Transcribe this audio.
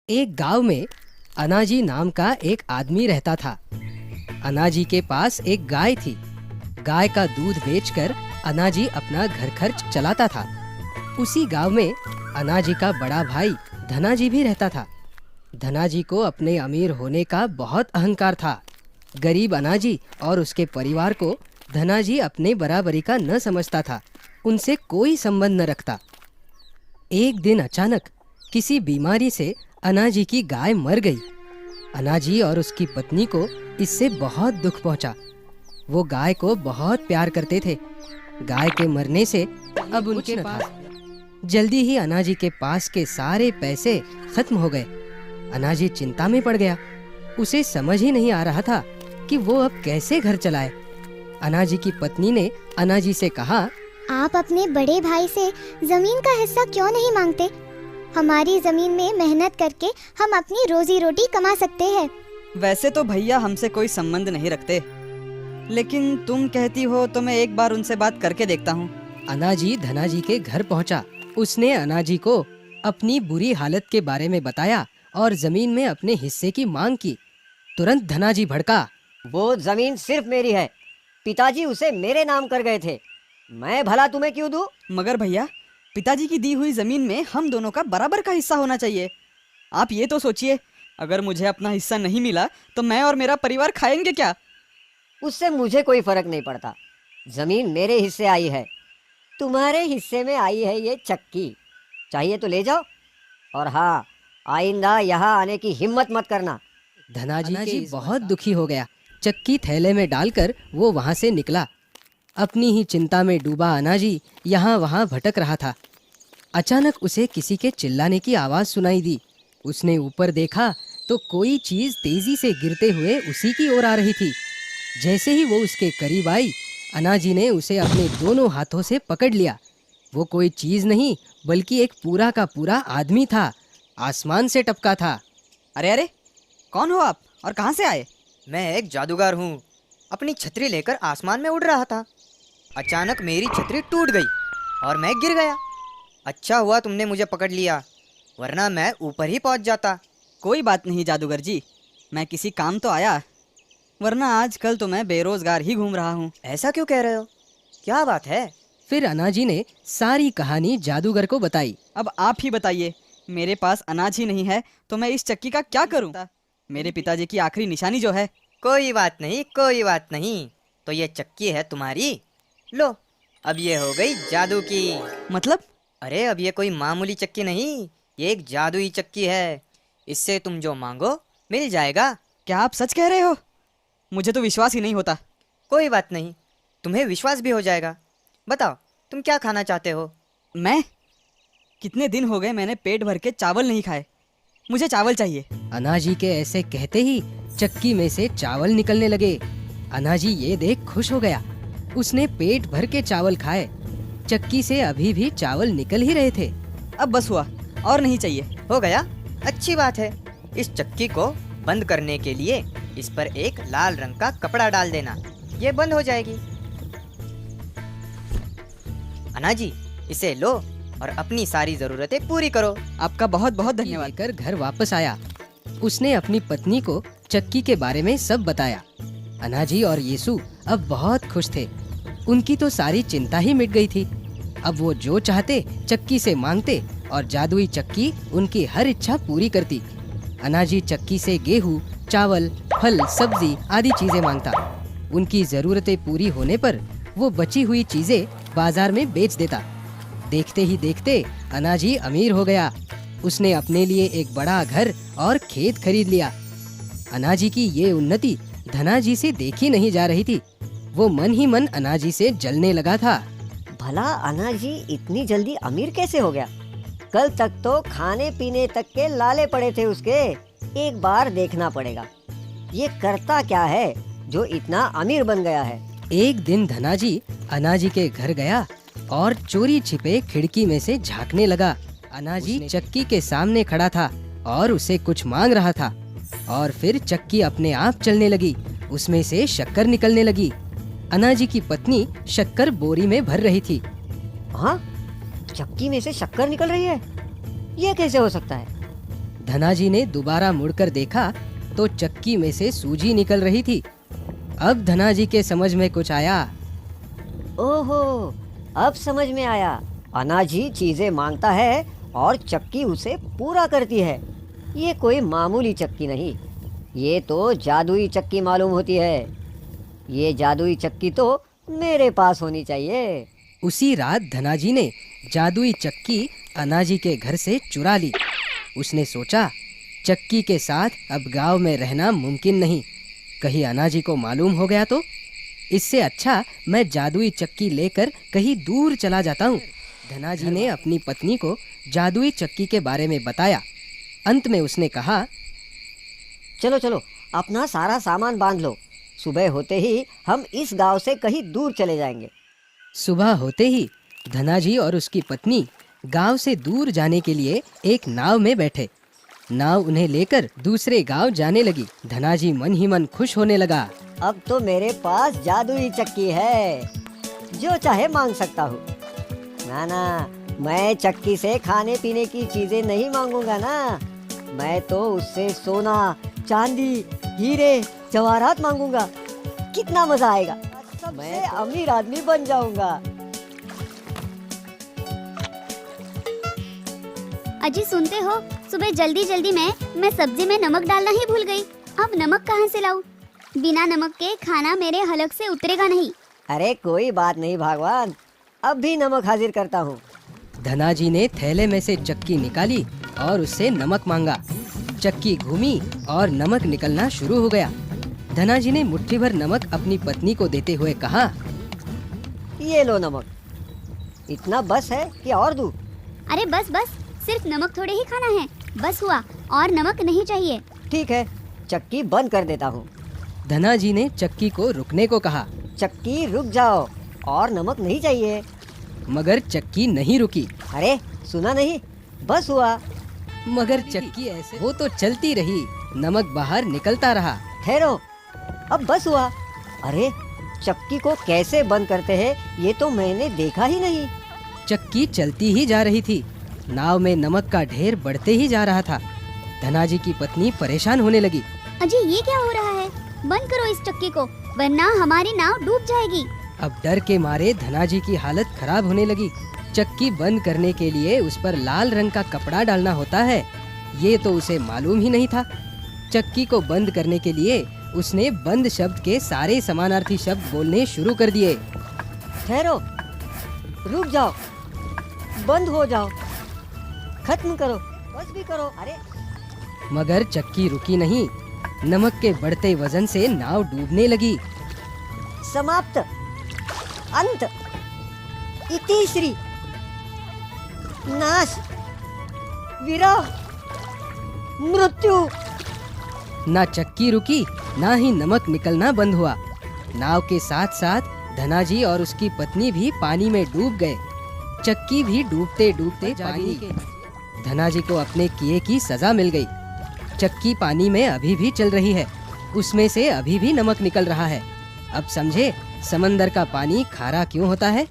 एक गांव में अनाजी नाम का एक आदमी रहता था। अनाजी के पास एक गाय थी। गाय का दूध बेचकर अनाजी अपना घर खर्च चलाता था। उसी गांव में अनाजी का बड़ा भाई धनाजी भी रहता था। धनाजी को अपने अमीर होने का बहुत अहंकार था। गरीब अनाजी और उसके परिवार को धनाजी अपने बराबरी का न समझता था, उनसे कोई संबंध न रखता। एक दिन अचानक किसी बीमारी से अनाजी की गाय मर गई। अनाजी और उसकी पत्नी को इससे बहुत दुख पहुंचा। वो गाय को बहुत प्यार करते थे। गाय के मरने से अब उनके पास जल्दी ही अनाजी के पास के सारे पैसे खत्म हो गए। अनाजी चिंता में पड़ गया। उसे समझ ही नहीं आ रहा था कि वो अब कैसे घर चलाए। अनाजी की पत्नी ने अनाजी से कहा, आप अपने बड़े भाई से जमीन का हिस्सा क्यों नहीं मांगते? हमारी जमीन में मेहनत करके हम अपनी रोजी रोटी कमा सकते हैं। वैसे तो भैया हमसे कोई संबंध नहीं रखते, लेकिन तुम कहती हो तो मैं एक बार उनसे बात करके देखता हूँ। अनाजी धनाजी के घर पहुंचा। उसने अनाजी को अपनी बुरी हालत के बारे में बताया और जमीन में अपने हिस्से की मांग की। तुरंत धनाजी भड़का। वो जमीन सिर्फ मेरी है, पिताजी उसे मेरे नाम कर गए थे, मैं भला तुम्हें क्यों दूं? मगर भैया, पिताजी की दी हुई जमीन में हम दोनों का बराबर का हिस्सा होना चाहिए। आप ये तो सोचिए, अगर मुझे अपना हिस्सा नहीं मिला तो मैं और मेरा परिवार खाएंगे क्या? उससे मुझे कोई फर्क नहीं पड़ता। जमीन मेरे हिस्से आई है, तुम्हारे हिस्से में आई है ये चक्की। चाहिए तो ले जाओ, और हाँ, आइंदा यहाँ आने की हिम्मत मत करना। धनाजी बहुत दुखी हो गया। चक्की थैले में डालकर वो वहां से निकला। अपनी ही चिंता में डूबा अनाजी यहाँ वहाँ भटक रहा था। अचानक उसे किसी के चिल्लाने की आवाज़ सुनाई दी। उसने ऊपर देखा तो कोई चीज़ तेजी से गिरते हुए उसी की ओर आ रही थी। जैसे ही वो उसके करीब आई, अनाजी ने उसे अपने दोनों हाथों से पकड़ लिया। वो कोई चीज़ नहीं बल्कि एक पूरा का पूरा आदमी था। आसमान से टपका था। अरे अरे, कौन हो आप और कहाँ से आए? मैं एक जादूगर हूँ। अपनी छतरी लेकर आसमान में उड़ रहा था। अचानक मेरी छतरी टूट गई और मैं गिर गया। अच्छा हुआ तुमने मुझे पकड़ लिया, वरना मैं ऊपर ही पहुँच जाता। कोई बात नहीं जादूगर जी, मैं किसी काम तो आया, वरना आजकल तो मैं बेरोजगार ही घूम रहा हूँ। ऐसा क्यों कह रहे हो? क्या बात है? फिर अनाजी ने सारी कहानी जादूगर को बताई। अब आप ही बताइए, मेरे पास अनाज ही नहीं है तो मैं इस चक्की का क्या करूँ? मेरे पिताजी की आखिरी निशानी जो है। कोई बात नहीं, कोई बात नहीं। तो ये चक्की है तुम्हारी, लो। अब ये हो गई जादू की। मतलब? अरे अब ये कोई मामूली चक्की नहीं, ये एक जादुई चक्की है। इससे तुम जो मांगो मिल जाएगा। क्या आप सच कह रहे हो? मुझे तो विश्वास ही नहीं होता। कोई बात नहीं, तुम्हें विश्वास भी हो जाएगा। बताओ तुम क्या खाना चाहते हो? मैं? कितने दिन हो गए मैंने पेट भर के चावल नहीं खाए, मुझे चावल चाहिए। अनाजी के ऐसे कहते ही चक्की में से चावल निकलने लगे। अनाजी ये देख खुश हो गया। उसने पेट भर के चावल खाए। चक्की से अभी भी चावल निकल ही रहे थे। अब बस हुआ, और नहीं चाहिए। हो गया? अच्छी बात है। इस चक्की को बंद करने के लिए इस पर एक लाल रंग का कपड़ा डाल देना, ये बंद हो जाएगी। अनाजी, इसे लो और अपनी सारी जरूरतें पूरी करो। आपका बहुत बहुत धन्यवाद। लेकर घर वापस आया। उसने अपनी पत्नी को चक्की के बारे में सब बताया। अनाजी और यीशु अब बहुत खुश थे। उनकी तो सारी चिंता ही मिट गई थी। अब वो जो चाहते चक्की से मांगते और जादुई चक्की उनकी हर इच्छा पूरी करती। अनाजी चक्की से गेहूं, चावल, फल, सब्जी आदि चीजें मांगता। उनकी जरूरतें पूरी होने पर वो बची हुई चीजें बाजार में बेच देता। देखते ही देखते अनाजी अमीर हो गया। उसने अपने लिए एक बड़ा घर और खेत खरीद लिया। अनाजी की ये उन्नति धनाजी से देखी नहीं जा रही थी। वो मन ही मन अनाजी से जलने लगा था। भला अनाजी इतनी जल्दी अमीर कैसे हो गया? कल तक तो खाने पीने तक के लाले पड़े थे उसके। एक बार देखना पड़ेगा, ये करता क्या है जो इतना अमीर बन गया है। एक दिन धनाजी अनाजी के घर गया और चोरी छिपे खिड़की में से झांकने लगा। अनाजी चक्की के सामने खड़ा था और उसे कुछ मांग रहा था। और फिर चक्की अपने आप चलने लगी। उसमें से शक्कर निकलने लगी। अनाजी की पत्नी शक्कर बोरी में भर रही थी। हाँ, चक्की में से शक्कर निकल रही है, ये कैसे हो सकता है? धनाजी ने दोबारा मुड़कर देखा तो चक्की में से सूजी निकल रही थी। अब धनाजी के समझ में कुछ आया। ओहो, अब समझ में आया। अनाजी चीजें मांगता है और चक्की उसे पूरा करती है। ये कोई मामूली चक्की नहीं, ये तो जादुई चक्की मालूम होती है। ये जादुई चक्की तो मेरे पास होनी चाहिए। उसी रात धनाजी ने जादुई चक्की अनाजी के घर से चुरा ली। उसने सोचा, चक्की के साथ अब गांव में रहना मुमकिन नहीं, कहीं अनाजी को मालूम हो गया तो। इससे अच्छा मैं जादुई चक्की लेकर कहीं दूर चला जाता हूँ। धनाजी ने अपनी पत्नी को जादुई चक्की के बारे में बताया। अंत में उसने कहा, चलो चलो, अपना सारा सामान बांध लो। सुबह होते ही हम इस गांव से कहीं दूर चले जाएंगे। सुबह होते ही धनाजी और उसकी पत्नी गांव से दूर जाने के लिए एक नाव में बैठे। नाव उन्हें लेकर दूसरे गांव जाने लगी। धनाजी मन ही मन खुश होने लगा। अब तो मेरे पास जादुई चक्की है, जो चाहे मांग सकता हूँ। ना, मैं चक्की से खाने पीने की चीजें नहीं मांगूंगा ना, मैं तो उससे सोना, चांदी, हीरे, जवाहरात मांगूंगा। कितना मजा आएगा, मैं अमीर आदमी बन जाऊंगा। अजी सुनते हो, सुबह जल्दी जल्दी मैं सब्जी में नमक डालना ही भूल गई। अब नमक कहाँ से लाऊं? बिना नमक के खाना मेरे हलक से उतरेगा नहीं। अरे कोई बात नहीं भगवान, अब भी नमक हाजिर करता हूँ। धनाजी ने थैले में से चक्की निकाली और उससे नमक मांगा। चक्की घूमी और नमक निकलना शुरू हो गया। धनाजी ने मुट्ठी भर नमक अपनी पत्नी को देते हुए कहा, ये लो नमक। इतना बस है कि और दूं? अरे बस बस, सिर्फ नमक थोड़े ही खाना है, बस हुआ, और नमक नहीं चाहिए। ठीक है, चक्की बंद कर देता हूँ। धनाजी ने चक्की को रुकने को कहा, चक्की रुक जाओ, और नमक नहीं चाहिए। मगर चक्की नहीं रुकी। अरे सुना नहीं, बस हुआ। मगर चक्की ऐसे वो तो चलती रही, नमक बाहर निकलता रहा। ठहरो, अब बस हुआ। अरे चक्की को कैसे बंद करते हैं ये तो मैंने देखा ही नहीं। चक्की चलती ही जा रही थी। नाव में नमक का ढेर बढ़ते ही जा रहा था। धनाजी की पत्नी परेशान होने लगी। अजी ये क्या हो रहा है? बंद करो इस चक्की को, वरना हमारी नाव डूब जाएगी। अब डर के मारे धनाजी की हालत खराब होने लगी। चक्की बंद करने के लिए उस पर लाल रंग का कपड़ा डालना होता है, ये तो उसे मालूम ही नहीं था। चक्की को बंद करने के लिए उसने बंद शब्द के सारे समानार्थी शब्द बोलने शुरू कर दिए। ठहरो, रुक जाओ, बंद हो जाओ, खत्म करो, बस भी करो। अरे मगर चक्की रुकी नहीं। नमक के बढ़ते वजन से नाव डूबने लगी। समाप्त, अंत, इतिश्री, नाश, विरह, मृत्यु। ना चक्की रुकी, ना ही नमक निकलना बंद हुआ। नाव के साथ साथ धनाजी और उसकी पत्नी भी पानी में डूब गए। चक्की भी डूबते डूबते पानी के धनाजी को अपने किए की सजा मिल गई। चक्की पानी में अभी भी चल रही है, उसमें से अभी भी नमक निकल रहा है। अब समझे समंदर का पानी खारा क्यों होता है?